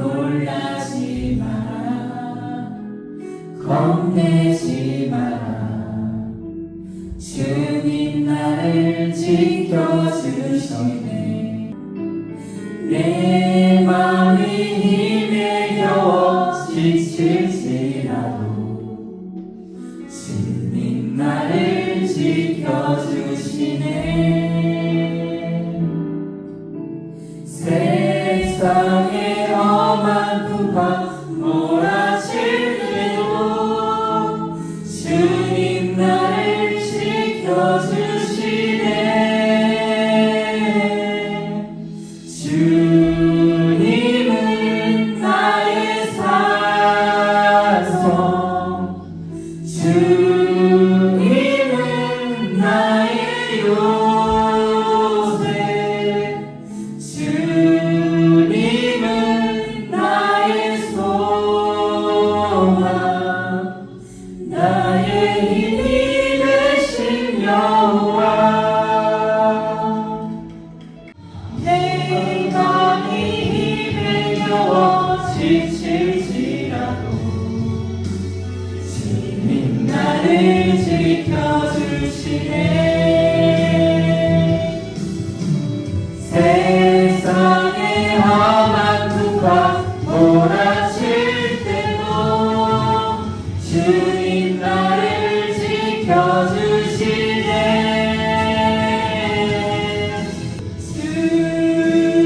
놀라지 마라, 겁내지 마라. 주님 나를 지켜주시네. 내 마음이 힘에 겨워 지칠지라도 주님 나를 지켜주시네. 세상의 험한 풍파 몰아칠 때도 주님 나를 지켜주시네. 주님은 나의 산성, 주님은 나의 요새, 주님은 나의 소망, 나의 힘이 되신 여호와. 내 마음이 힘에 겨워 지칠지라도 주님 나를 지켜주시네. 세상의 험한 풍파 몰아칠 때도 주님 나를 지켜주시네.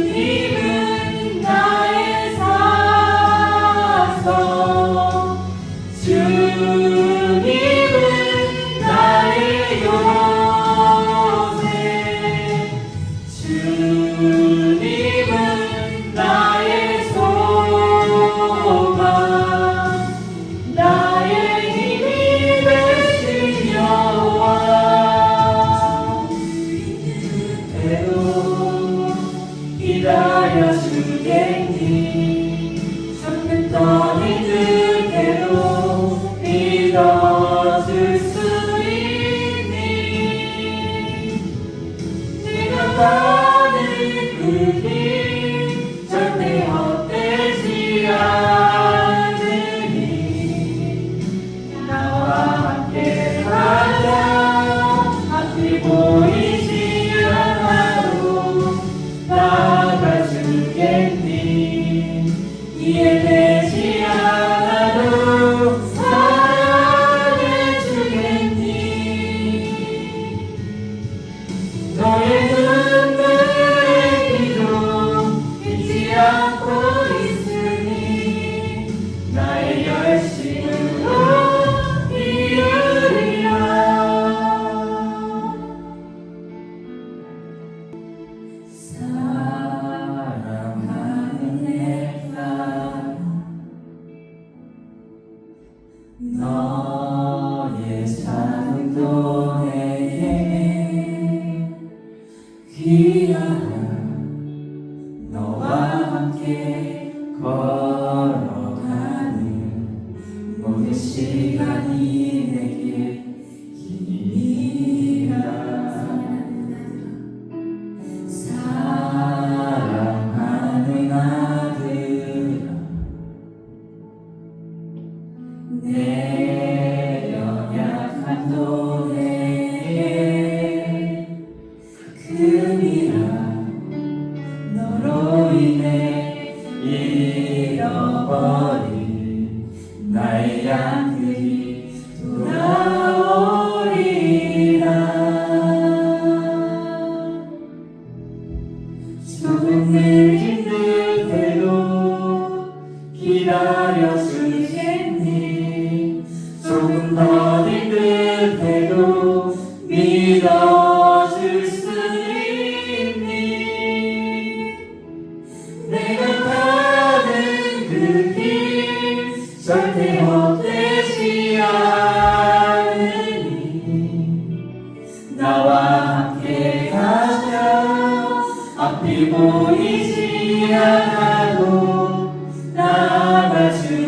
주님은 나의 산성, 주님은 나의 요새, 주님은 나의 소망, 나의 힘이 되신 여호와. 그대로 기다려주겠니? 잠깐 이들대로 믿어줄 수 있니? 내가 가는 그 길 절대 헛되지 않으니 나와 함께 가자. 앞이 보이지 않아도 나가주겠니? 이해되지 않아도 사랑해주겠니? 너의 눈물의 기도 잊지 않고 있으니 나의 열심으로 이루리라. 사랑하는 내가 너의 사랑도 내게 귀한 너와 함께 걸어가는 모든 시간이 내게 힘이라. 사랑하는 아들아, 내 연약한 도내에 금이라 너로 인해 잃어버린 나의 양들이 돌아오리라. 조금은 힘들 때도 기다려주겠니? 조금 더 힘들 때도 믿어줄 수 있니? 내가 가는 그 길 절대 헛되지 않으니 나와 함께 가자. 앞이 보이지 않아도 나가주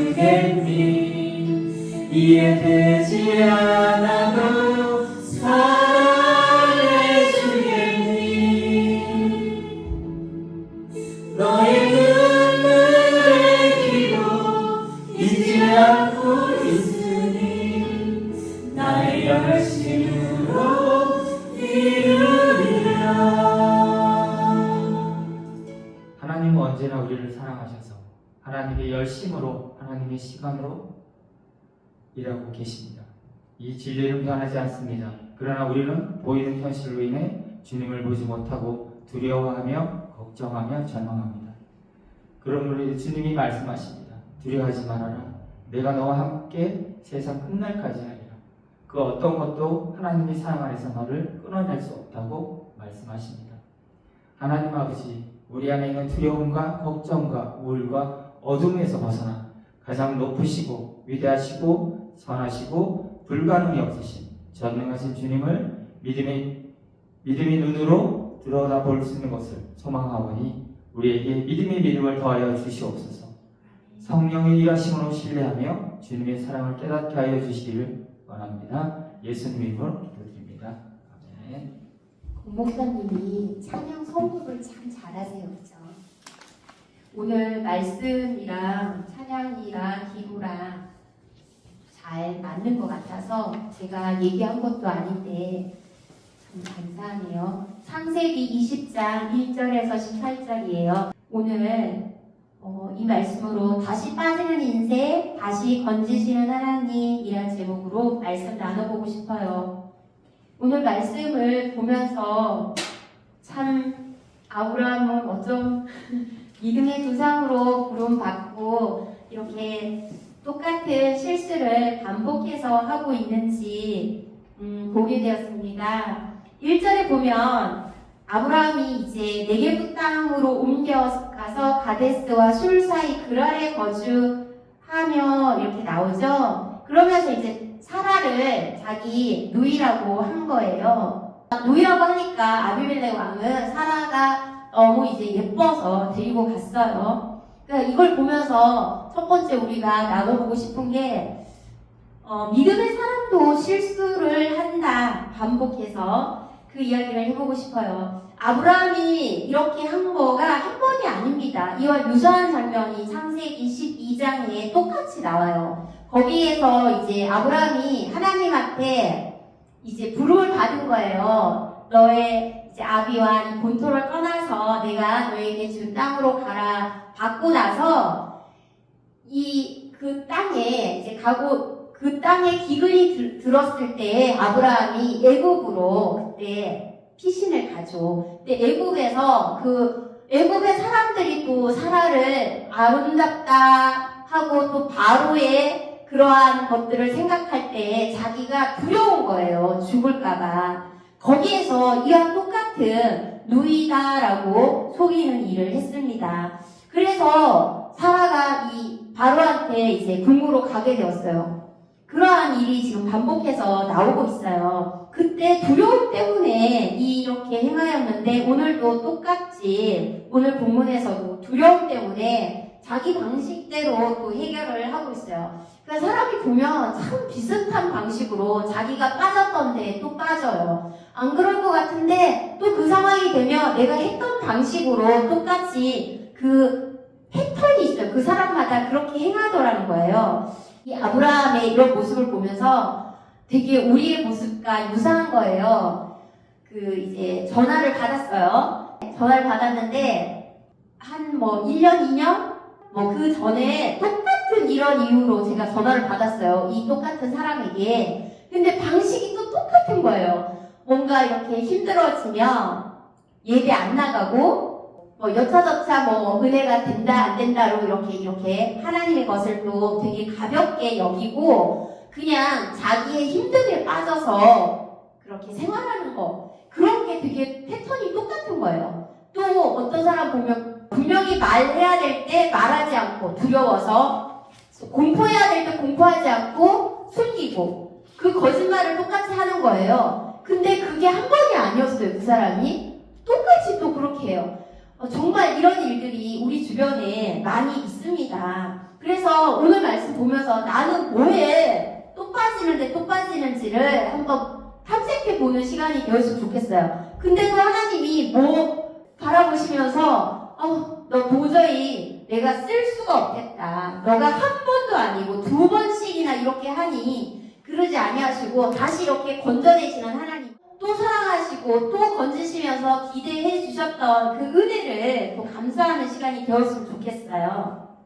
하나님의 열심으로 하나님의 시간으로 일하고 계십니다. 이 진리는 변하지 않습니다. 그러나 우리는 보이는 현실로 인해 주님을 보지 못하고 두려워하며 걱정하며 절망합니다. 그러므로 주님이 말씀하십니다. 두려워하지 말아라. 내가 너와 함께 세상 끝날까지 하리라. 그 어떤 것도 하나님의 사랑 안에서 너를 끊어낼 수 없다고 말씀하십니다. 하나님 아버지, 우리 안에 있는 두려움과 걱정과 우울과 어둠에서 벗어나 가장 높으시고 위대하시고 선하시고 불가능이 없으신 전능하신 주님을 믿음의 눈으로 들여다볼 수 있는 것을 소망하오니 우리에게 믿음의 믿음을 더하여 주시옵소서. 성령의 일하심으로 신뢰하며 주님의 사랑을 깨닫게 하여 주시기를 원합니다. 예수님 이름으로 기도드립니다. 아멘. 목사님이 찬양 선곡을 참 잘하세요, 그렇죠? 오늘 말씀이랑 찬양이랑 기도랑 잘 맞는 것 같아서 제가 얘기한 것도 아닌데 참 감사하네요. 창세기 20장 1절에서 18절이에요. 오늘 이 말씀으로 다시 빠지는 인생, 다시 건지시는 하나님이란 제목으로 말씀 나눠보고 싶어요. 오늘 말씀을 보면서 참 아브라함은 어쩜 믿음의 조상으로 부름받고 이렇게 똑같은 실수를 반복해서 하고 있는지 보게 되었습니다. 1절에 보면 아브라함이 이제 네게부 땅으로 옮겨가서 가데스와 술 사이 그랄에 거주하며 이렇게 나오죠. 그러면서 이제 사라를 자기 누이라고 한 거예요. 누이라고 하니까 아비멜렉 왕은 사라가 너무 이제 예뻐서 데리고 갔어요. 그러니까 이걸 보면서 첫 번째 우리가 나눠보고 싶은 게 믿음의 사람도 실수를 한다. 반복해서 그 이야기를 해보고 싶어요. 아브라함이 이렇게 한 거가 한 번이 아닙니다. 이와 유사한 장면이 창세기 12장에 똑같이 나와요. 거기에서 이제 아브라함이 하나님한테 이제 부름을 받은 거예요. 너의 이제 아비와 이 본토를 떠나서 내가 너에게 준 땅으로 가라. 받고 나서 그 땅에 이제 가고 그 땅에 기근이 들었을 때 아브라함이 애굽으로 그때 피신을 가죠. 근데 애굽에서 애굽의 사람들이 또 사라를 아름답다 하고 또 바로의 그러한 것들을 생각할 때 자기가 두려운 거예요. 죽을까봐. 거기에서 이와 똑같은 누이다라고 속이는 일을 했습니다. 그래서 사라가 이 바로한테 이제 궁으로 가게 되었어요. 그러한 일이 지금 반복해서 나오고 있어요. 그때 두려움 때문에 이렇게 행하였는데 오늘도 똑같이 오늘 본문에서도 두려움 때문에 자기 방식대로 또 해결을 하고 있어요. 그러니까 사람이 보면 참 비슷한 방식으로 자기가 빠졌던 데에 또 빠져요. 안 그럴 것 같은데 또 그 상황이 되면 내가 했던 방식으로 똑같이 그 패턴이 있어요. 그 사람마다 그렇게 행하더라는 거예요. 이 아브라함의 이런 모습을 보면서 되게 우리의 모습과 유사한 거예요. 이제 전화를 받았어요. 전화를 받았는데 한 1년, 2년? 그 전에 똑같은 이런 이유로 제가 전화를 받았어요. 이 똑같은 사람에게. 근데 방식이 또 똑같은 거예요. 뭔가 이렇게 힘들어지면 예배 안 나가고 여차저차 은혜가 된다 안 된다로 이렇게 하나님의 것을 또 되게 가볍게 여기고 그냥 자기의 힘듦에 빠져서 그렇게 생활하는 거 그런 게 되게 패턴이 똑같은 거예요. 또 어떤 사람 보면 분명히 말해야 될 때 말하지 않고 두려워서 공포해야 될 때 공포하지 않고 숨기고 그 거짓말을 똑같이 하는 거예요. 근데 그게 한 번이 아니었어요. 그 사람이 똑같이 또 그렇게 해요. 정말 이런 일들이 우리 주변에 많이 있습니다. 그래서 오늘 말씀 보면서 나는 뭐에 또 빠지는데 또 빠지는지를 한번 탐색해보는 시간이 되었으면 좋겠어요. 근데 또 하나님이 바라보시면서 너 도저히 내가 쓸 수가 없겠다. 너가 한 번도 아니고 2번씩이나 이렇게 하니 그러지 아니하시고 다시 이렇게 건져내시는 하나님 또 사랑하시고 또 건지시면서 기대해 주셨던 그 은혜를 또 감사하는 시간이 되었으면 좋겠어요.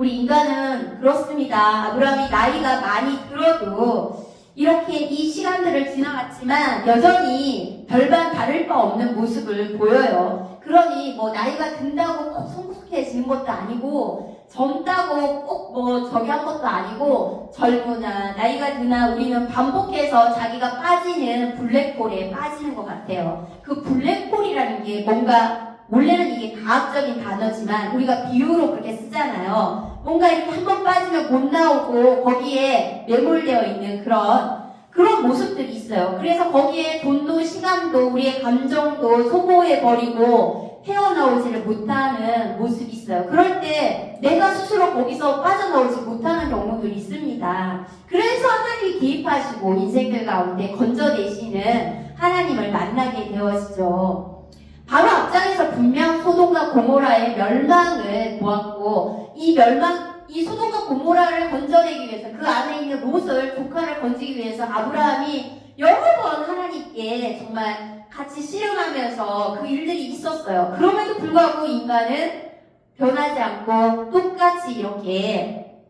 우리 인간은 그렇습니다. 아브라함이 나이가 많이 들어도 이렇게 이 시간들을 지나갔지만 여전히 별반 다를 바 없는 모습을 보여요. 그러니 뭐 나이가 든다고 꼭 성숙해지는 것도 아니고 젊다고 꼭 뭐 저기 한 것도 아니고 젊으나 나이가 드나 우리는 반복해서 자기가 빠지는 블랙홀에 빠지는 것 같아요. 그 블랙홀이라는 게 뭔가 원래는 이게 과학적인 단어지만 우리가 비유로 그렇게 쓰잖아요. 뭔가 이렇게 한번 빠지면 못 나오고 거기에 매몰되어 있는 그런 모습들이 있어요. 그래서 거기에 돈도 시간도 우리의 감정도 소모해버리고 헤어나오지를 못하는 모습이 있어요. 그럴 때 내가 스스로 거기서 빠져나오지 못하는 경우들이 있습니다. 그래서 하나님이 개입하시고 인생들 가운데 건져내시는 하나님을 만나게 되어지죠. 바로 앞장에서 분명 소돔과 고모라의 멸망을 보았고 이 소돔과 고모라를 건져내기 위해서 그 안에 있는 롯을 조카를 건지기 위해서 아브라함이 여러 번 하나님께 정말 같이 실행하면서 그 일들이 있었어요. 그럼에도 불구하고 인간은 변하지 않고 똑같이 이렇게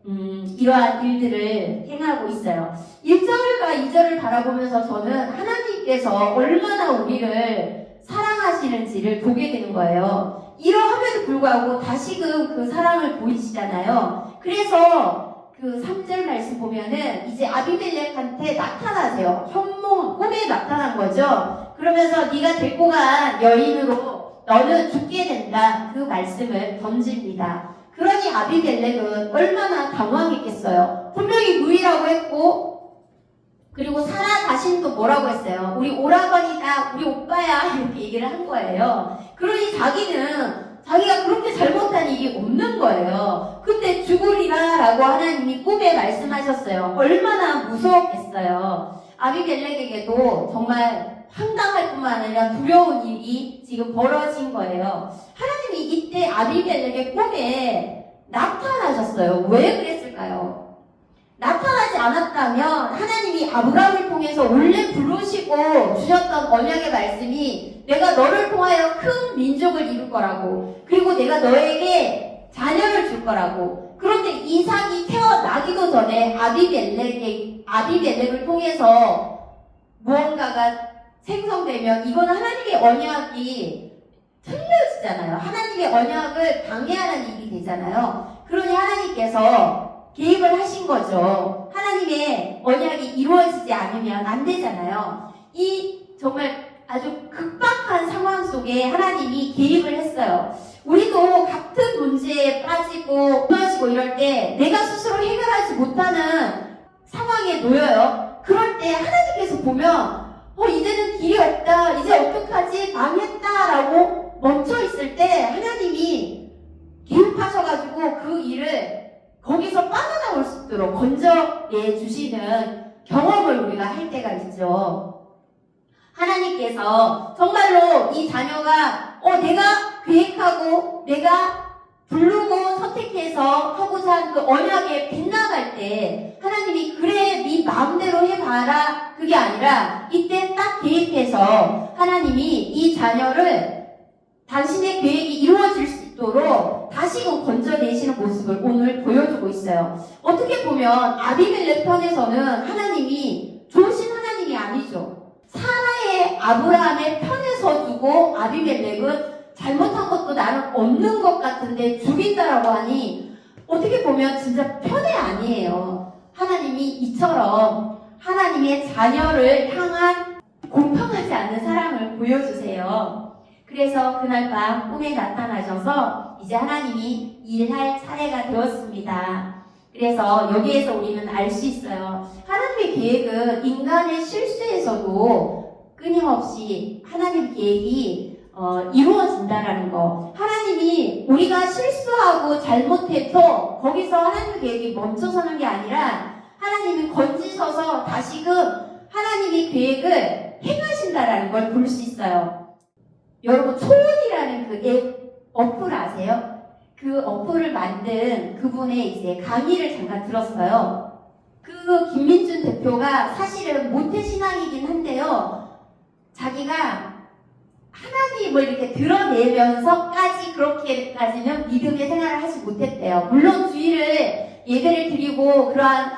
이러한 일들을 행하고 있어요. 1절과 2절을 바라보면서 저는 하나님께서 얼마나 우리를 사랑하시는지를 보게 되는 거예요. 이러함에도 불구하고 다시금 그 사랑을 보이시잖아요. 그래서 그 3절 말씀 보면은 이제 아비멜렉한테 나타나세요. 현몽 꿈에 나타난 거죠. 그러면서 네가 데리고 간 여인으로 너는 죽게 된다. 그 말씀을 던집니다. 그러니 아비멜렉은 얼마나 당황했겠어요. 분명히 무이라고 했고 그리고 사라 자신도 뭐라고 했어요? 우리 오라버니다, 우리 오빠야 이렇게 얘기를 한 거예요. 그러니 자기가 그렇게 잘못한 일이 없는 거예요. 근데 죽으리라 라고 하나님이 꿈에 말씀하셨어요. 얼마나 무서웠겠어요. 아비멜렉에게도 정말 황당할 뿐만 아니라 두려운 일이 지금 벌어진 거예요. 하나님이 이때 아비멜렉의 꿈에 나타나셨어요. 왜 그랬을까요? 나타나지 않았다면 하나님이 아브라함을 통해서 원래 부르시고 주셨던 언약의 말씀이 내가 너를 통하여 큰 민족을 이룰 거라고 그리고 내가 너에게 자녀를 줄 거라고 그런데 이삭이 태어나기도 전에 아비멜렉을 통해서 무언가가 생성되면 이건 하나님의 언약이 틀려지잖아요. 하나님의 언약을 방해하는 일이 되잖아요. 그러니 하나님께서 개입을 하신 거죠. 하나님의 언약이 이루어지지 않으면 안 되잖아요. 이 정말 아주 급박한 상황 속에 하나님이 개입을 했어요. 우리도 같은 문제에 빠지고 무너지고 이럴 때 내가 스스로 해결하지 못하는 상황에 놓여요. 그럴 때 하나님께서 보면 이제는 길이 없다. 이제 어떡하지? 망했다라고 멈춰있을 때 하나님이 개입하셔가지고 그 일을 거기서 빠져나올 수 있도록 건져내 주시는 경험을 우리가 할 때가 있죠. 하나님께서 정말로 이 자녀가 내가 계획하고 내가 부르고 선택해서 하고자 한 그 언약에 빗나갈 때 하나님이 그래 네 마음대로 해봐라 그게 아니라 이때 딱 개입해서 하나님이 이 자녀를 당신의 계획이 이루어질 수 있도록 다시금 건져내시는 모습을 오늘 보여주고 있어요. 어떻게 보면 아비멜렉 편에서는 하나님이 좋으신 하나님이 아니죠. 사라의 아브라함의 편에 서주고 아비멜렉은 잘못한 것도 나는 없는 것 같은데 죽인다라고 하니 어떻게 보면 진짜 편애 아니에요. 하나님이 이처럼 하나님의 자녀를 향한 공평하지 않는 사랑을 보여주세요. 그래서 그날 밤 꿈에 나타나셔서 이제 하나님이 일할 차례가 되었습니다. 그래서 여기에서 우리는 알 수 있어요. 하나님의 계획은 인간의 실수에서도 끊임없이 하나님 계획이 이루어진다라는 거. 하나님이 우리가 실수하고 잘못해도 거기서 하나님의 계획이 멈춰서는 게 아니라 하나님이 건지셔서 다시금 하나님의 계획을 행하신다라는 걸 볼 수 있어요. 여러분 초원이라는 그 앱 어플 아세요? 그 어플을 만든 그분의 이제 강의를 잠깐 들었어요. 그 김민준 대표가 사실은 모태신앙이긴 한데요. 자기가 하나님을 이렇게 드러내면서까지 그렇게까지는 믿음의 생활을 하지 못했대요. 물론 주일을 예배를 드리고 그러한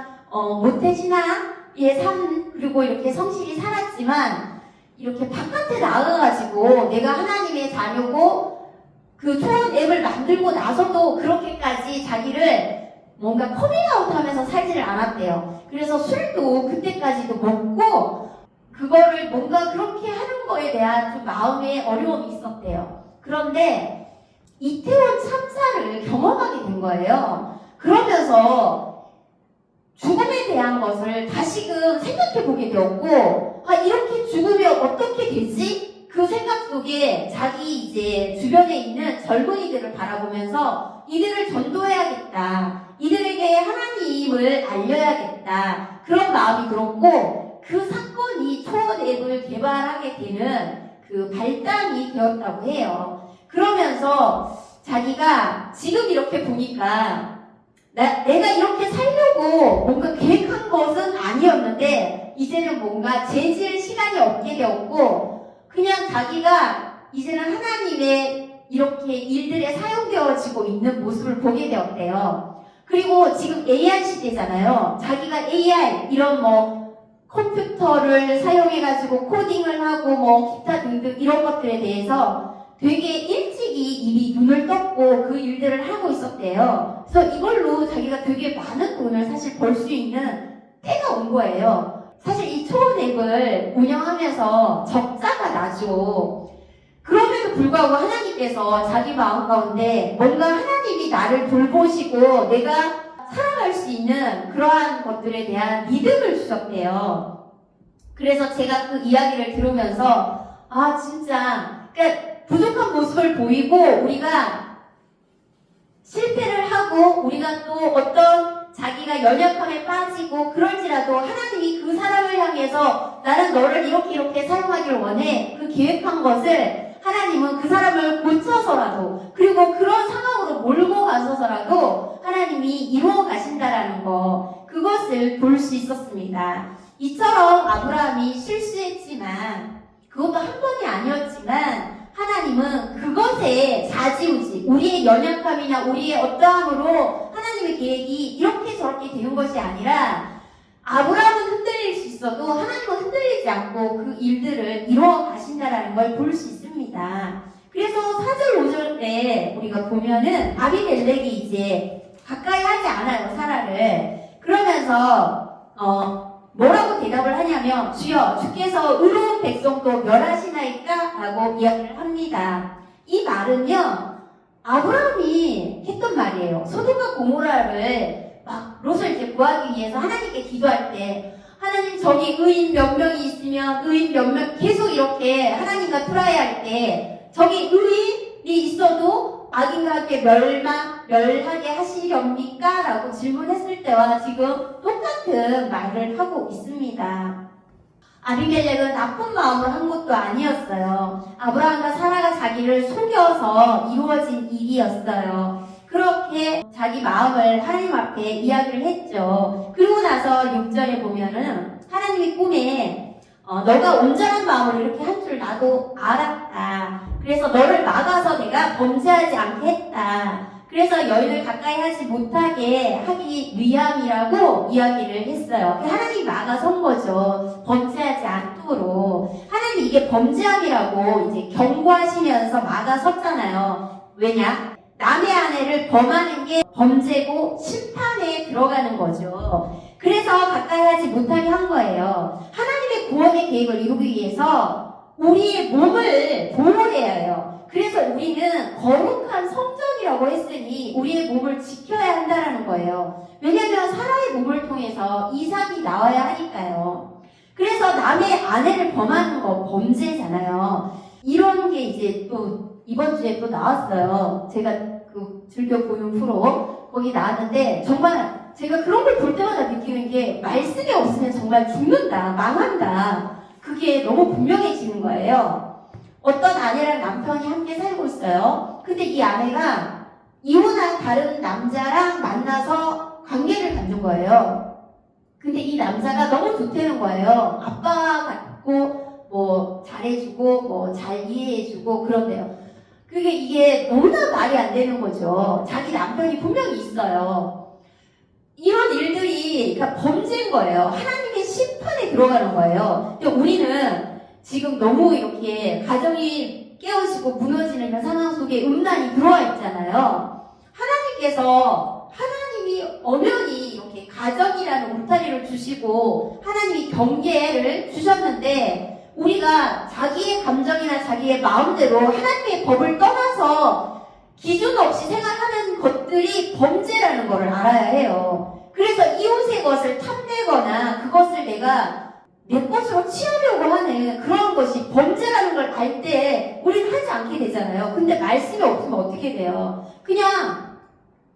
모태신앙의 삶 그리고 이렇게 성실히 살았지만 이렇게 바깥에 나가가지고 내가 하나님의 자녀고 그 초원 앱을 만들고 나서도 그렇게까지 자기를 뭔가 커밍아웃 하면서 살지를 않았대요. 그래서 술도 그때까지도 먹고 그거를 뭔가 그렇게 하는 거에 대한 좀 마음의 어려움이 있었대요. 그런데 이태원 참사를 경험하게 된 거예요. 그러면서 죽음에 대한 것을 다시금 생각해 보게 되었고, 이렇게 죽으면 어떻게 되지? 그 생각 속에 자기 이제 주변에 있는 젊은이들을 바라보면서 이들을 전도해야겠다. 이들에게 하나님을 알려야겠다. 그런 마음이 들었고, 그 사건이 초원 앱을 개발하게 되는 그 발단이 되었다고 해요. 그러면서 자기가 지금 이렇게 보니까 내가 이렇게 살려고 뭔가 계획한 것은 아니었는데 이제는 뭔가 재질 시간이 없게 되었고 그냥 자기가 이제는 하나님의 이렇게 일들에 사용되어지고 있는 모습을 보게 되었대요. 그리고 지금 AI 시대잖아요. 자기가 AI 이런 컴퓨터를 사용해가지고 코딩을 하고 기타 등등 이런 것들에 대해서 되게 일찍이 이미 눈을 떴고 그 일들을 하고 있었대요. 그래서 이걸로 자기가 되게 많은 돈을 사실 벌 수 있는 때가 온 거예요. 사실 이 초원 앱을 운영하면서 적자가 나죠. 그럼에도 불구하고 하나님께서 자기 마음 가운데 뭔가 하나님이 나를 돌보시고 내가 살아갈 수 있는 그러한 것들에 대한 믿음을 주셨대요. 그래서 제가 그 이야기를 들으면서 진짜 그러니까 부족한 모습을 보이고 우리가 실패를 하고 우리가 또 어떤 자기가 연약함에 빠지고 그럴지라도 하나님이 그 사람을 향해서 나는 너를 이렇게 사용하기를 원해. 그 계획한 것을 하나님은 그 사람을 고쳐서라도 그리고 그런 상황으로 몰고 가서서라도 하나님이 이루어 가신다라는 거 그것을 볼 수 있었습니다. 이처럼 아브라함이 실수했지만 그것도 한 번이 아니었지만 하나님은 그것에 좌지우지 우리의 연약함이나 우리의 어떠함으로 하나님의 계획이 이렇게 저렇게 되는 것이 아니라 아브라함은 흔들릴 수 있어도 하나님은 흔들리지 않고 그 일들을 이루어 가신다라는 걸 볼 수 있습니다. 그래서 4절 5절 때 우리가 보면은 아비멜렉이 이제 가까이 하지 않아요 사라를. 그러면서 뭐라고 대답을 하냐면 주여 주께서 의로운 백성도 멸하시나이까? 라고 이야기를 합니다. 이 말은요 아브라함이 했던 말이에요. 소돔과 고모라를 막 롯을 이제 구하기 위해서 하나님께 기도할 때 하나님 저기 의인 몇 명이 있으면 의인 몇 명 계속 이렇게 하나님과 트라이할 때 저기 의인이 있어도 악인에게 멸하게 하시렵니까? 라고 질문했을 때와 지금 똑같은 말을 하고 있습니다. 아비멜렉은 나쁜 마음으로 한 것도 아니었어요. 아브라함과 사라가 자기를 속여서 이루어진 일이었어요. 그렇게 자기 마음을 하나님 앞에 이야기를 했죠. 그리고 나서 6절에 보면은 하나님이 꿈에 너가 온전한 마음으로 이렇게 한 줄 나도 알았다. 그래서 너를 막아서 내가 범죄하지 않게 했다. 그래서 여인을 가까이 하지 못하게 하기 위함이라고 이야기를 했어요. 하나님이 막아선 거죠. 범죄하지 않도록. 하나님이 이게 범죄함이라고 이제 경고하시면서 막아섰잖아요. 왜냐? 남의 아내를 범하는 게 범죄고 심판에 들어가는 거죠. 그래서 가까이 하지 못하게 한 거예요. 하나님의 구원의 계획을 이루기 위해서 우리의 몸을 보호해야 해요. 그래서 우리는 거룩한 성전이라고 했으니 우리의 몸을 지켜야 한다는 거예요. 왜냐하면 사라의 몸을 통해서 이삭이 나와야 하니까요. 그래서 남의 아내를 범하는 거 범죄잖아요. 이런 게 이제 또 이번 주에 또 나왔어요. 제가 그 즐겨 보는 프로 거기 나왔는데 정말 제가 그런 걸 볼 때마다 느끼는 게 말씀이 없으면 정말 죽는다, 망한다. 그게 너무 분명해지는 거예요. 어떤 아내랑 남편이 함께 살고 있어요. 근데 이 아내가 이혼한 다른 남자랑 만나서 관계를 갖는 거예요. 근데 이 남자가 너무 좋다는 거예요. 아빠 같고 뭐 잘해주고 뭐 잘 이해해주고 그런데요. 이게 너무나 말이 안 되는 거죠. 자기 남편이 분명히 있어요. 이런 일들이 그러니까 범죄인 거예요. 하나님의 심판에 들어가는 거예요. 근데 우리는 지금 너무 이렇게 가정이 깨어지고 무너지는 그런 상황 속에 음란이 들어와 있잖아요. 하나님이 엄연히 이렇게 가정이라는 울타리를 주시고 하나님이 경계를 주셨는데 우리가 자기의 감정이나 자기의 마음대로 하나님의 법을 떠나서 기준 없이 생활하는 것들이 범죄라는 것을 알아야 해요. 그래서 이웃의 것을 탐내거나 그것을 내가 내 것으로 취하려고 하는 그런 것이 범죄라는 걸 알 때 우리는 하지 않게 되잖아요. 근데 말씀이 없으면 어떻게 돼요? 그냥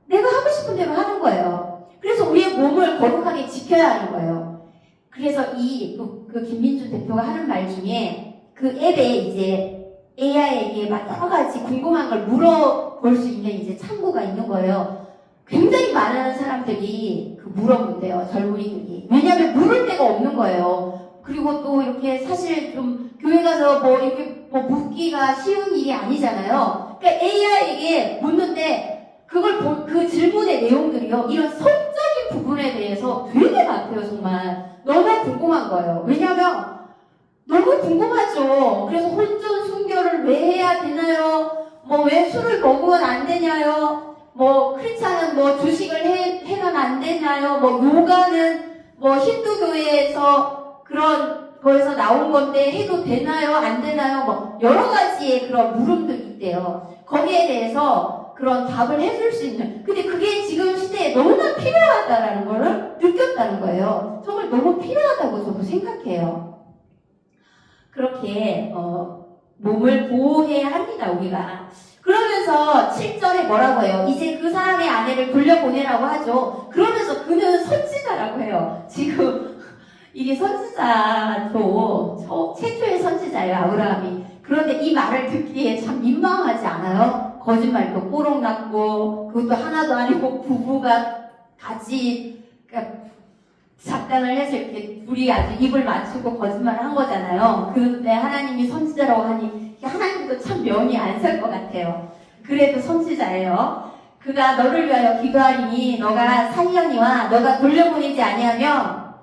내가 하고 싶은 대로 하는 거예요. 그래서 우리의 몸을 거룩하게 지켜야 하는 거예요. 그래서 그 김민주 대표가 하는 말 중에 그 앱에 이제 AI에게 막 여러 가지 궁금한 걸 물어볼 수 있는 이제 창구가 있는 거예요. 굉장히 많은 사람들이 물어본대요, 젊은이들이. 왜냐하면 물을 데가 없는 거예요. 그리고 또 이렇게 사실 좀 교회 가서 뭐 이렇게 뭐 묻기가 쉬운 일이 아니잖아요. 그러니까 AI에게 묻는데 그 질문의 내용들이요, 이런 성적인 부분에 대해서 되게 많대요, 정말. 너무 궁금한 거예요. 왜냐하면 너무 궁금하죠. 그래서 혼전 순결을 왜 해야 되나요? 뭐 왜 술을 먹으면 안 되냐요? 뭐 크리스찬은 뭐 주식을 해면 안 되나요? 뭐 요가는 뭐 힌두교에서 그런 거에서 나온 건데 해도 되나요? 안 되나요? 뭐 여러 가지의 그런 물음들이 있대요. 거기에 대해서 그런 답을 해줄 수 있는. 근데 그게 지금 시대에 너무나 필요하다라는 거를 느꼈다는 거예요. 정말 너무 필요하다고 저도 생각해요. 그렇게 몸을 보호해야 합니다, 우리가. 그러면서 7절에 뭐라고 해요? 이제 그 사람의 아내를 돌려보내라고 하죠. 그러면서 그는 선지자라고 해요. 지금 이게 선지자도 최초의 선지자예요, 아브라함이. 그런데 이 말을 듣기에 참 민망하지 않아요? 거짓말도 꼬록 났고 그것도 하나도 아니고 부부가 같이 작단을 해서 이렇게 둘이 아주 입을 맞추고 거짓말을 한 거잖아요. 그런데 하나님이 선지자라고 하니 하나님도 참 면이 안 설 것 같아요. 그래도 선지자예요. 그가 너를 위하여 기도하리니 너가 살려니와 너가 돌려보내지 아니하면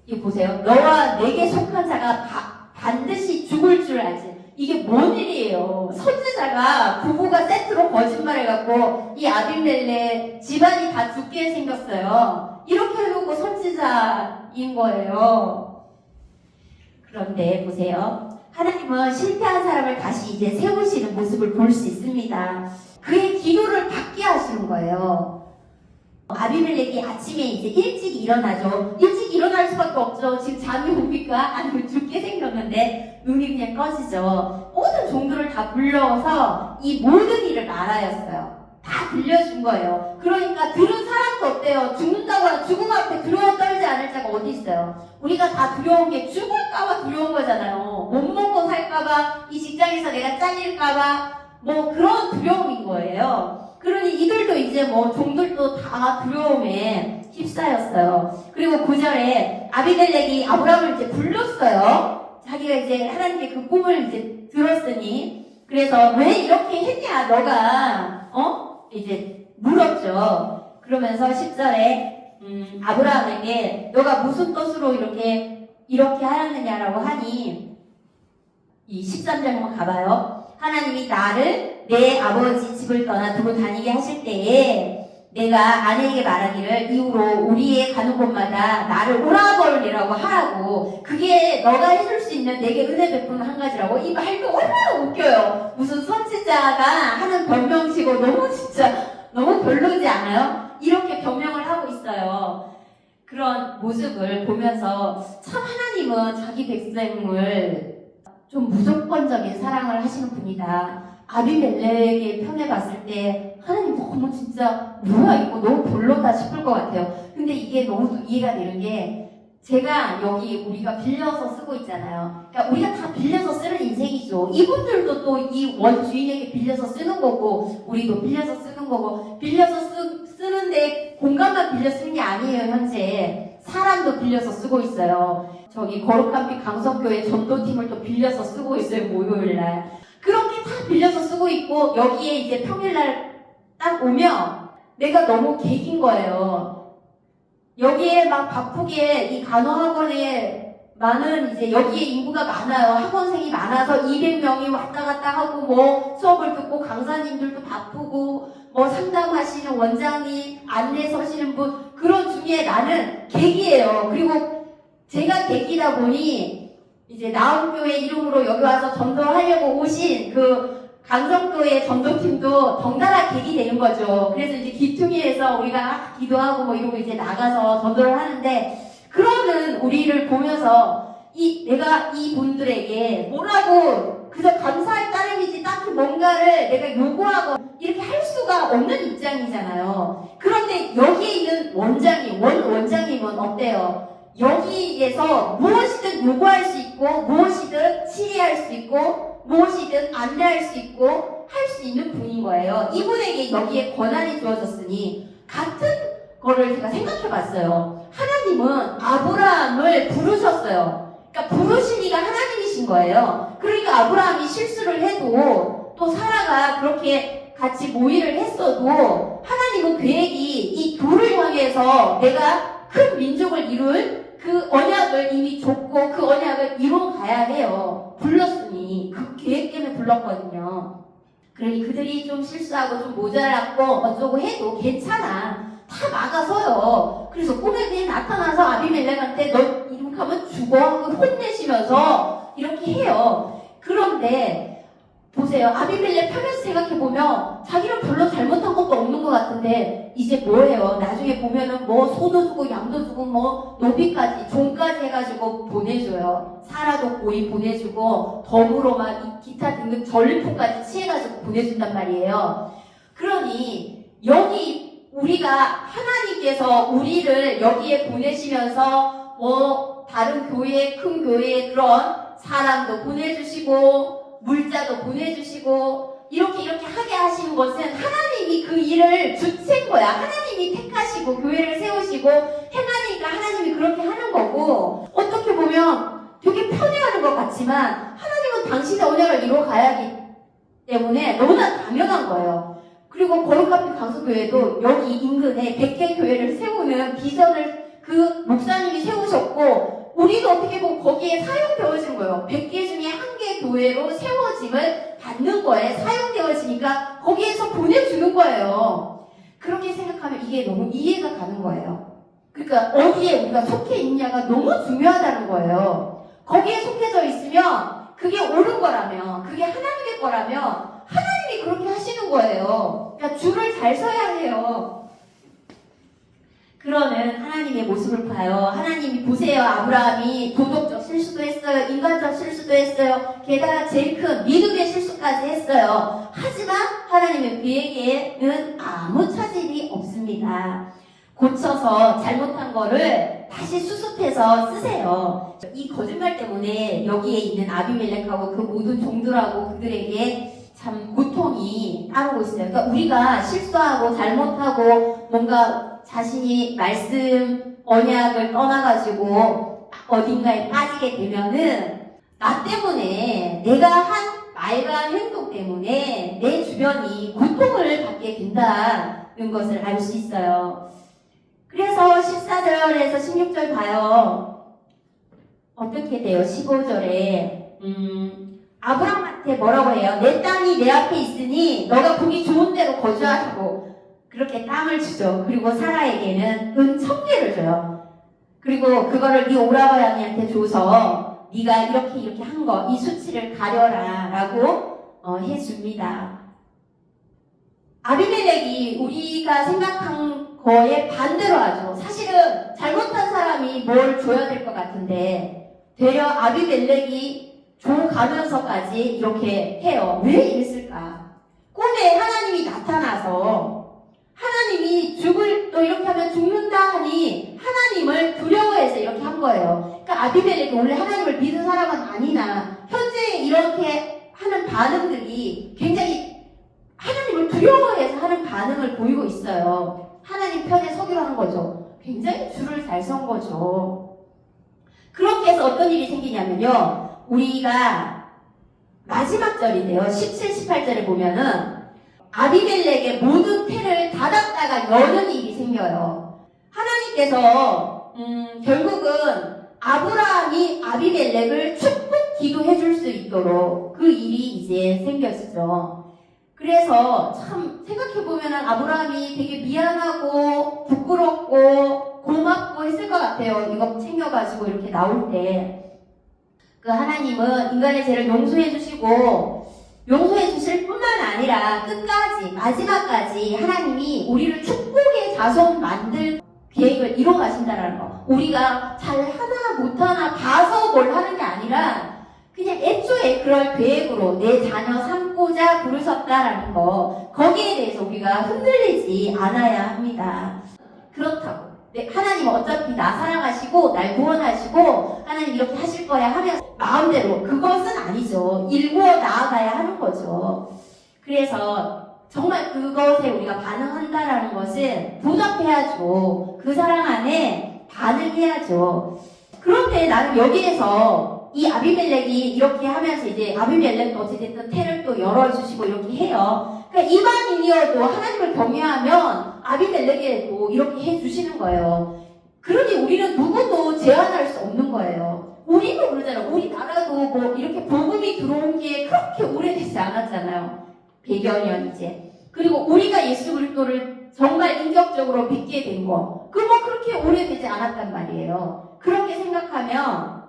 이거 보세요. 너와 내게 속한 자가 반드시 죽을 줄 알지. 이게 뭔 일이에요. 선지자가 부부가 세트로 거짓말해갖고 이 아비멜렉 집안이 다 죽게 생겼어요. 이렇게 해놓고 선지자인 거예요. 그런데 보세요. 하나님은 실패한 사람을 다시 이제 세우시는 모습을 볼 수 있습니다. 그의 기도를 받게 하시는 거예요. 아비멜렉이 아침에 이제 일찍 일어나죠. 일찍 일어날 수밖에 없죠. 지금 잠이 옵니까? 아니면 죽게 생겼는데 눈이 그냥 꺼지죠. 모든 종들을 다 불러서 이 모든 일을 말하였어요. 다 들려준 거예요. 그러니까 들은 사람도 없대요. 죽는다고 죽음 앞에 두려워 떨지 않을 자가 어디 있어요. 우리가 다 두려운 게 죽을까봐 두려운 거잖아요. 못 먹고 살까봐, 이 직장에서 내가 잘릴까봐 뭐 그런 두려움인 거예요. 그러니 이들도 이제 뭐 종들도 다 두려움에 휩싸였어요. 그리고 9절에 아비멜렉이 아브라함을 이제 불렀어요. 자기가 이제 하나님께 그 꿈을 이제 들었으니. 그래서 왜 이렇게 했냐 너가 이제 물었죠. 그러면서 10절에 아브라함에게 너가 무슨 뜻으로 이렇게 하였느냐라고 하니 이 13절 한번 가봐요. 하나님이 나를 내 아버지 집을 떠나 두고 다니게 하실 때에 내가 아내에게 말하기를 이후로 우리의 가는 곳마다 나를 오라버리라고 하라고. 그게 너가 해줄 수 있는 내게 은혜 베푸는 한 가지라고. 이 말도 얼마나 웃겨요. 무슨 선지자가 하는 변명치고 너무 별로지 않아요? 이렇게 변명을 하고 있어요. 그런 모습을 보면서 참 하나님은 자기 백성을 좀 무조건적인 사랑을 하시는 분이다. 아비멜렉의 편에 봤을 때 하나님 너무 진짜 뭐야 이거 너무 별로다 싶을 것 같아요. 근데 이게 너무 이해가 되는 게 제가 여기 우리가 빌려서 쓰고 있잖아요. 그러니까 우리가 다 빌려서 쓰는 인생이죠. 이분들도 또 이 원주인에게 빌려서 쓰는 거고 우리도 빌려서 쓰는 거고 빌려서 쓰는데 공간만 빌려 쓰는 게 아니에요. 현재 사람도 빌려서 쓰고 있어요. 저기 거룩한 빛 강성교회 전도팀을 또 빌려서 쓰고 있어요, 목요일날. 그렇게 다 빌려서 쓰고 있고, 여기에 이제 평일날 딱 오면 내가 너무 개긴 거예요. 여기에 막 바쁘게 이 간호학원에 많은 이제 여기에 인구가 많아요. 학원생이 많아서 200명이 왔다 갔다 하고 뭐 수업을 듣고 강사님들도 바쁘고 뭐 상담하시는 원장님, 안내 서시는 분 그런 중에 나는 객이에요. 그리고 제가 객이다 보니 이제 나온교회 이름으로 여기 와서 전도하려고 오신 그 강성교회 전도팀도 덩달아 객이 되는 거죠. 그래서 이제 기퉁이에서 우리가 기도하고 뭐 이러고 이제 나가서 전도를 하는데 그러는 우리를 보면서 내가 이 분들에게 뭐라고 그저 감사할 따름이지 딱히 뭔가를 내가 요구하고 이렇게 할 수가 없는 입장이잖아요. 그런데 여기에 있는 원장님은 어때요? 여기에서 무엇이든 요구할 수 있고 무엇이든 치리할 수 있고 무엇이든 안내할 수 있고 할 수 있는 분인 거예요. 이분에게 여기에 권한이 주어졌으니 같은 거를 제가 생각해 봤어요. 하나님은 아브라함을 부르셨어요. 그러니까 부르신 이가 하나님이신 거예요. 그러니까 아브라함이 실수를 해도 또 사라가 그렇게 같이 모의를 했어도 하나님은 계획이 이 둘을 향해서 내가 큰 민족을 이룰 그 언약을 이미 줬고 그 언약을 이루어 가야 해요. 불렀으니 그 계획 때문에 불렀거든요. 그러니 그들이 좀 실수하고 좀 모자랐고 어쩌고 해도 괜찮아. 다 막아서요. 그래서 꿈에 그냥 나타나서 아비멜렉한테 너 이렇게 하면 죽어 하고 혼내시면서 이렇게 해요. 그런데 보세요. 아비멜렉 편에서 생각해보면 자기는 별로 잘못한 것도 없는 것 같은데 이제 뭐예요? 나중에 보면은 뭐 소도 주고 양도 주고 뭐 노비까지 종까지 해가지고 보내줘요. 사라도 고이 보내주고 덤으로 막 기타 등등 전리품까지 취해가지고 보내준단 말이에요. 그러니 여기 우리가 하나님께서 우리를 여기에 보내시면서 뭐 다른 교회 큰 교회에 그런 사람도 보내주시고 물자도 보내주시고 이렇게 하게 하시는 것은 하나님이 그 일을 주체인 거야. 하나님이 택하시고 교회를 세우시고 행하니까 하나님이 그렇게 하는 거고 어떻게 보면 되게 편해하는 것 같지만 하나님은 당신의 언약을 이루어 가야 하기 때문에 너무나 당연한 거예요. 그리고 거룩한 빛 강서교회도 여기 인근에 100개 교회를 세우는 비전을 그 목사님이 세우셨고 우리도 어떻게 보면 거기에 사용되어진 거예요. 100개 중에 1개 교회로 세워짐을 받는 거에 사용되어지니까 거기에서 보내주는 거예요. 그렇게 생각하면 이게 너무 이해가 가는 거예요. 그러니까 어디에 우리가 속해 있냐가 너무 중요하다는 거예요. 거기에 속해져 있으면 그게 옳은 거라면 그게 하나님의 거라면 하나님이 그렇게 하시는 거예요. 그러니까 줄을 잘 서야 해요. 그러는 하나님의 모습을 봐요. 하나님이 보세요. 아브라함이 도덕적 실수도 했어요. 인간적 실수도 했어요. 게다가 제일 큰 믿음의 실수까지 했어요. 하지만 하나님의 그에게는 아무 차질이 없습니다. 고쳐서 잘못한 거를 다시 수습해서 쓰세요. 이 거짓말 때문에 여기에 있는 아비멜렉하고 그 모든 종들하고 그들에게 참 고통이 따르고 있어요. 그러니까 우리가 실수하고 잘못하고 뭔가 자신이 말씀 언약을 떠나가지고 어딘가에 빠지게 되면은 나 때문에 내가 한 말과 행동 때문에 내 주변이 고통을 받게 된다는 것을 알 수 있어요. 그래서 14절에서 16절 봐요. 어떻게 돼요? 15절에 아브라함한테 뭐라고 해요? 내 땅이 내 앞에 있으니 너가 보기 좋은 데로 거주하라고 그렇게 땅을 주죠. 그리고 사라에게는 은 1000개를 줘요. 그리고 그거를 네 오라버니한테 줘서 네가 이렇게 한 거, 이 수치를 가려라 라고 해줍니다. 아비멜렉이 우리가 생각한 거에 반대로 하죠. 사실은 잘못한 사람이 뭘 줘야 될 것 같은데 되려 아비멜렉이 줘가면서까지 이렇게 해요. 왜 이랬을까? 꿈에 하나님이 나타나서 하나님이 또 이렇게 하면 죽는다 하니 하나님을 두려워해서 이렇게 한 거예요. 그러니까 아비멜렉이 원래 하나님을 믿은 사람은 아니나 현재 이렇게 하는 반응들이 굉장히 하나님을 두려워해서 하는 반응을 보이고 있어요. 하나님 편에 서기로 하는 거죠. 굉장히 줄을 잘 선 거죠. 그렇게 해서 어떤 일이 생기냐면요. 우리가 마지막 절인데요. 17, 18절에 보면은 아비멜렉의 모든 태를 닫았다가 여는 일이 생겨요. 하나님께서 결국은 아브라함이 아비멜렉을 축복 기도해 줄 수 있도록 그 일이 이제 생겼죠. 그래서 참 생각해보면 아브라함이 되게 미안하고 부끄럽고 고맙고 했을 것 같아요. 이거 챙겨가지고 이렇게 나올 때. 그 하나님은 인간의 죄를 용서해 주시고 용서해 주실 뿐만 아니라 끝까지 마지막까지 하나님이 우리를 축복의 자손 만들 계획을 이뤄 가신다는 거. 우리가 잘 하나 못하나 봐서 뭘 하는 게 아니라 그냥 애초에 그럴 계획으로 내 자녀 삼고자 부르셨다라는 거. 거기에 대해서 우리가 흔들리지 않아야 합니다. 그렇다고 하나님 어차피 나 사랑하시고 날 구원하시고 하나님 이렇게 하실 거야 하면 마음대로 그것은 아니죠. 일구어 나아가야 하는 거죠. 그래서 정말 그것에 우리가 반응한다라는 것은 보답해야죠. 그 사랑 안에 반응해야죠. 그런데 나는 여기에서 이 아비멜렉이 이렇게 하면서 이제 아비멜렉도 어찌됐든 태를 또 열어주시고 이렇게 해요. 그러니까 이방인이어도 하나님을 경외하면 아비멜렉에도 이렇게 해주시는 거예요. 그러니 우리는 누구도 제한할 수 없는 거예요. 우리도 그러잖아요. 우리나라도 뭐 이렇게 복음이 들어온 게 그렇게 오래되지 않았잖아요. 100여 년 이제. 그리고 우리가 예수 그리스도를 정말 인격적으로 믿게 된 거. 그 뭐 그렇게 오래되지 않았단 말이에요. 그렇게 생각하면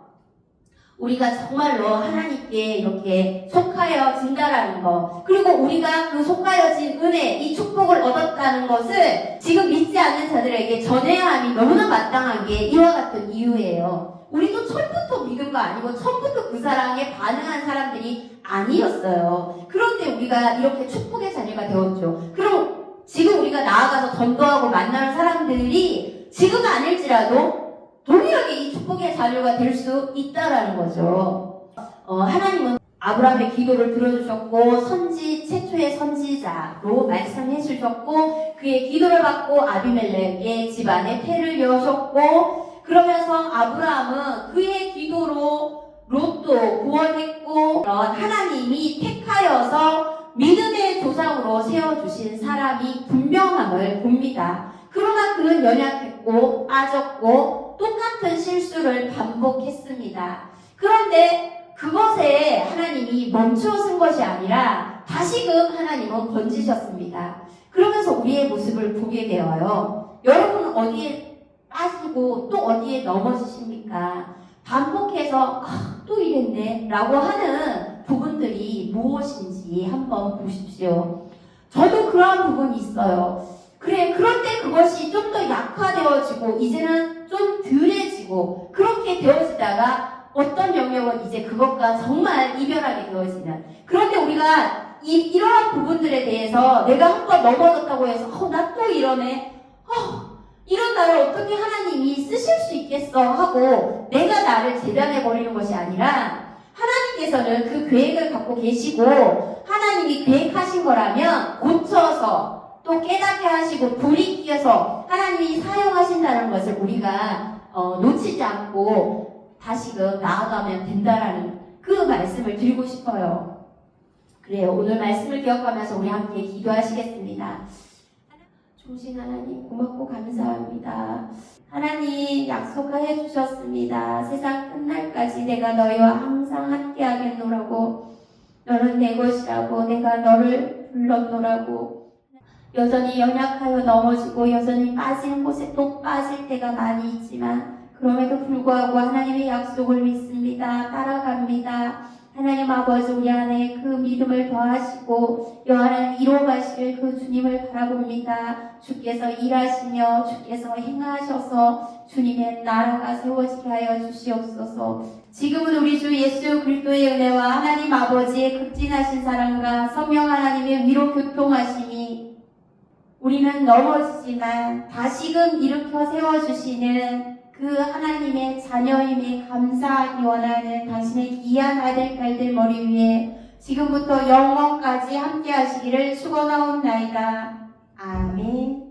우리가 정말로 하나님께 이렇게 속하여진다라는 거, 그리고 우리가 그 속하여진 은혜, 이 축복을 얻었다는 것을 지금 믿지 않는 자들에게 전해야 함이 너무나 마땅한 게 이와 같은 이유예요. 우리도 처음부터 믿은 거 아니고 처음부터 그 사랑에 반응한 사람들이 아니었어요. 그런데 우리가 이렇게 축복의 자녀가 되었죠. 그럼 지금 우리가 나아가서 전도하고 만나는 사람들이 지금은 아닐지라도 동일하게 이 축복의 자녀가 될 수 있다라는 거죠. 하나님은 아브라함의 기도를 들어주셨고 최초의 선지자로 말씀해 주셨고 그의 기도를 받고 아비멜렉의 집안에 태를 여셨고 그러면서 아브라함은 그의 기도로 롯도 구원했고 하나님이 택하여서 믿음의 조상으로 세워주신 사람이 분명함을 봅니다. 그러나 그는 연약했고 빠졌고 똑같은 실수를 반복했습니다. 그런데 그것에 하나님이 멈추어선 것이 아니라 다시금 하나님은 건지셨습니다. 그러면서 우리의 모습을 보게 되어요. 여러분은 어디에 빠지고 또 어디에 넘어지십니까? 반복해서 또 이랬네 라고 하는 부분들이 무엇인지 한번 보십시오. 저도 그러한 부분이 있어요. 그런데 그것이 좀 더 약화되어지고 이제는 좀 덜해지고 그렇게 되어지다가 어떤 영역은 이제 그것과 정말 이별하게 되어지는. 그런데 우리가 이러한 부분들에 대해서 내가 한번 넘어졌다고 해서 나 또 이러네. 이런 나를 어떻게 하나님이 쓰실 수 있겠어 하고 내가 나를 재단해버리는 것이 아니라 하나님께서는 그 계획을 갖고 계시고 하나님이 계획하신 거라면 고쳐서 또 깨닫게 하시고 불이 뀌어서 하나님이 사용하신다는 것을 우리가 놓치지 않고 다시금 나아가면 된다라는 그 말씀을 드리고 싶어요. 그래요. 오늘 말씀을 기억하면서 우리 함께 기도하시겠습니다.忠신 하나님 고맙고 감사합니다. 하나님 약속하여 주셨습니다. 세상 끝날까지 내가 너희와 항상 함께 하겠노라고, 너는 내 것이라고, 내가 너를 불렀노라고. 여전히 연약하여 넘어지고 여전히 빠지는 곳에 또 빠질 때가 많이 있지만 그럼에도 불구하고 하나님의 약속을 믿습니다. 따라갑니다. 하나님 아버지 우리 안에 그 믿음을 더하시고 영원한 이루어가실 그 주님을 바라봅니다. 주께서 일하시며 주께서 행하셔서 주님의 나라가 세워지게 하여 주시옵소서. 지금은 우리 주 예수 그리스도의 은혜와 하나님 아버지의 극진하신 사랑과 성령 하나님의 위로 교통하심이 우리는 넘어지지만 다시금 일으켜 세워주시는 그 하나님의 자녀임에 감사하기 원하는 당신의 귀한 아들 딸들 머리 위에 지금부터 영원까지 함께 하시기를 축원하옵나이다. 아멘.